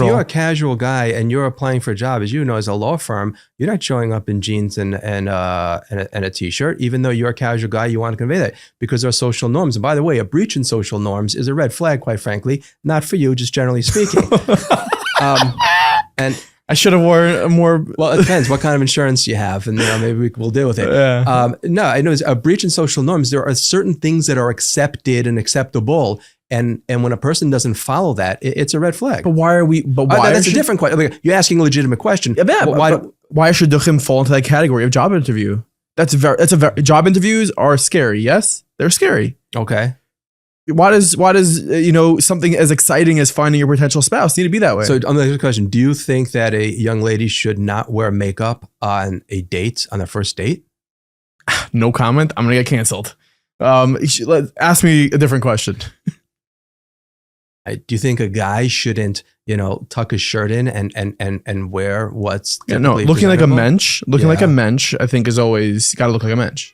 If you're a casual guy and you're applying for a job, as you know, as a law firm, you're not showing up in jeans and a t-shirt. Even though you're a casual guy, you want to convey that because there are social norms. And by the way, a breach in social norms is a red flag, quite frankly. Not for you, just generally speaking. And I should have worn more. Well, it depends what kind of insurance you have, and maybe we'll deal with it. Yeah. No, I know it's a breach in social norms. There are certain things that are accepted and acceptable. And when a person doesn't follow that, it's a red flag. But why are we? But why? That's a different question. Like, you're asking a legitimate question. Yeah, why should Duchim fall into that category of job interview? Job interviews are scary. Yes, they're scary. Okay. Why does something as exciting as finding your potential spouse need to be that way? So on the question, do you think that a young lady should not wear makeup on a date, on their first date? No comment. I'm gonna get canceled. Ask me a different question. Do you think a guy shouldn't, tuck his shirt in and wear what's looking like a mensch? Like a mensch, I think is always got to look like a mensch.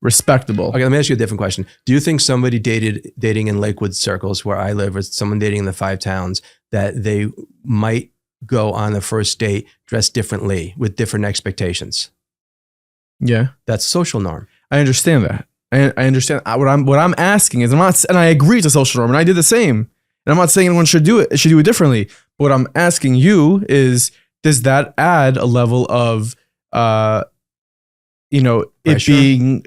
Respectable. Okay, let me ask you a different question. Do you think somebody dating in Lakewood circles where I live, or someone dating in the 5 towns, that they might go on the first date dressed differently with different expectations? Yeah, that's social norm. I understand that. I understand. What I'm asking is, and I agree to social norm, and I did the same. And I'm not saying anyone should do it. It should do it differently. But what I'm asking you is, does that add a level of, pressure? It being,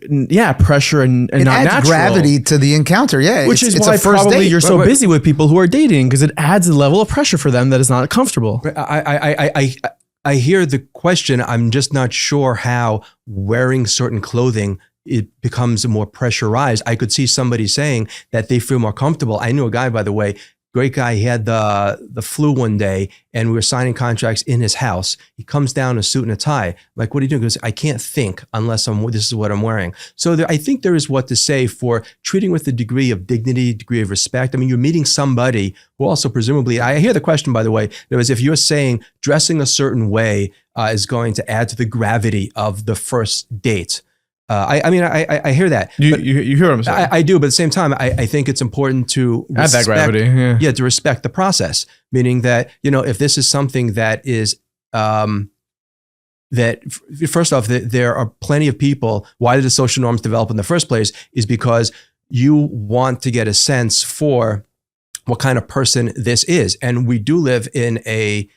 pressure and not adds natural. Gravity to the encounter. Yeah. Which is why probably you're so busy with people who are dating, because it adds a level of pressure for them that is not comfortable. I hear the question. I'm just not sure how wearing certain clothing it becomes more pressurized. I could see somebody saying that they feel more comfortable. I knew a guy, by the way, great guy. He had the flu one day and we were signing contracts in his house. He comes down in a suit and a tie. Like, what are you doing? He goes, I can't think unless this is what I'm wearing. So I think there is what to say for treating with a degree of dignity, degree of respect. I mean, you're meeting somebody who also presumably, I hear the question, by the way, there was, if you're saying dressing a certain way is going to add to the gravity of the first date. I hear that. You hear what I'm saying? I do, but at the same time, I think it's important to add that gravity. Yeah, to respect the process. Meaning that, if this is something that is, that first off, there are plenty of people. Why did the social norms develop in the first place? Is because you want to get a sense for what kind of person this is. And we do live in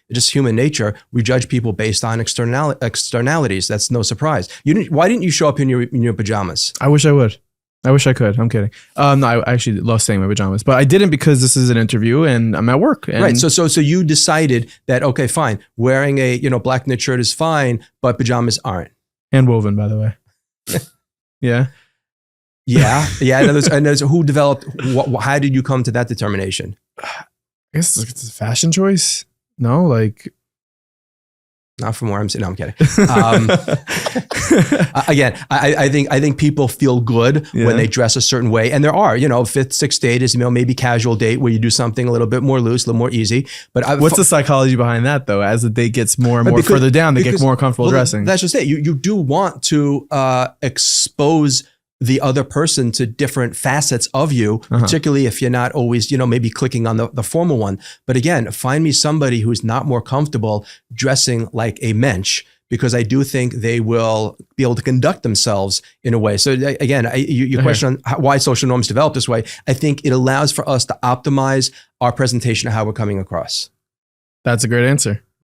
just human nature. We judge people based on externalities. That's no surprise. Why didn't you show up in your pajamas? I wish I would. I wish I could. I'm kidding. No, I actually love staying in my pajamas, but I didn't because this is an interview and I'm at work. And right. So you decided that, okay, fine. Wearing a, black knit shirt is fine, but pajamas aren't. And woven, by the way. Yeah. Yeah. And there's who developed, how did you come to that determination? I guess it's a fashion choice. No, not from where I'm sitting. No, I'm kidding. Again, I think people feel good when they dress a certain way. And there are, 5th, 6th date is, maybe casual date where you do something a little bit more loose, a little more easy. But what's the psychology behind that though? As the date gets more and more further down, they get more comfortable dressing. That's just it. You do want to expose the other person to different facets of you, particularly if you're not always, maybe clicking on the formal one. But again, find me somebody who's not more comfortable dressing like a mensch, because I do think they will be able to conduct themselves in a way. So again, your question on why social norms develop this way, I think it allows for us to optimize our presentation of how we're coming across. That's a great answer.